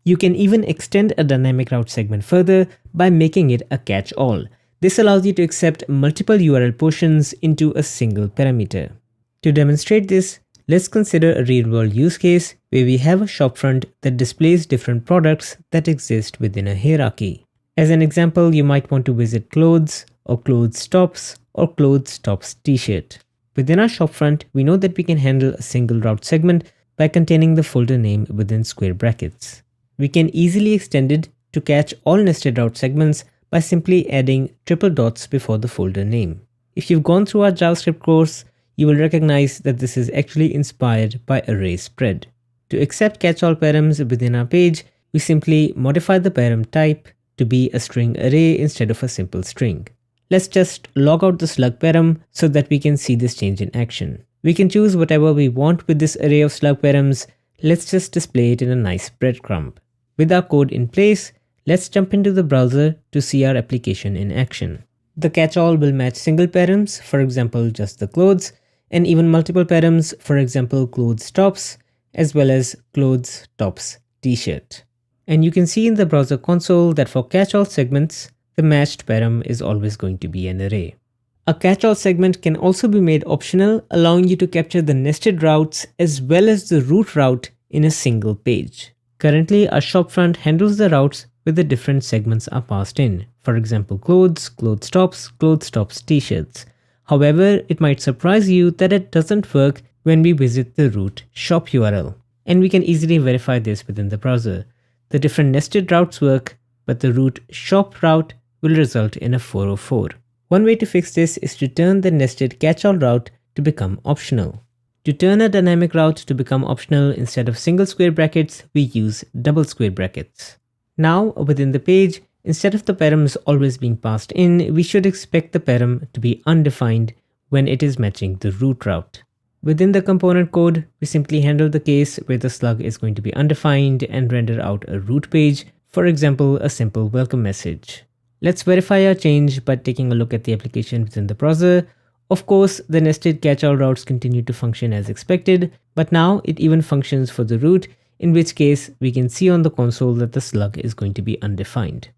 You can even extend a dynamic route segment further by making it a catch-all. This allows you to accept multiple URL portions into a single parameter. To demonstrate this, let's consider a real-world use case where we have a shopfront that displays different products that exist within a hierarchy. As an example, you might want to visit clothes or clothes tops or clothes tops t-shirt. Within our shopfront, we know that we can handle a single route segment by containing the folder name within square brackets. We can easily extend it to catch all nested route segments by simply adding triple dots before the folder name. If you've gone through our JavaScript course, you will recognize that this is actually inspired by array spread. To accept catch-all params within our page, we simply modify the param type to be a string array instead of a simple string. Let's just log out the slug param so that we can see this change in action. We can choose whatever we want with this array of slug params. Let's just display it in a nice breadcrumb. With our code in place, let's jump into the browser to see our application in action. The catch-all will match single params, for example just the clothes, and even multiple params, for example clothes tops, as well as clothes tops t-shirt. And you can see in the browser console that for catch-all segments, the matched param is always going to be an array. A catch-all segment can also be made optional, allowing you to capture the nested routes as well as the root route in a single page. Currently, our shopfront handles the routes where the different segments are passed in. For example, clothes, clothes tops t-shirts. However, it might surprise you that it doesn't work when we visit the root shop URL. And we can easily verify this within the browser. The different nested routes work, but the root shop route will result in a 404. One way to fix this is to turn the nested catch-all route to become optional. To turn a dynamic route to become optional, instead of single square brackets, we use double square brackets. Now, within the page, instead of the params always being passed in, we should expect the param to be undefined when it is matching the root route. Within the component code, we simply handle the case where the slug is going to be undefined and render out a root page, for example, a simple welcome message. Let's verify our change by taking a look at the application within the browser. Of course, the nested catch-all routes continue to function as expected, but now it even functions for the root, in which case we can see on the console that the slug is going to be undefined.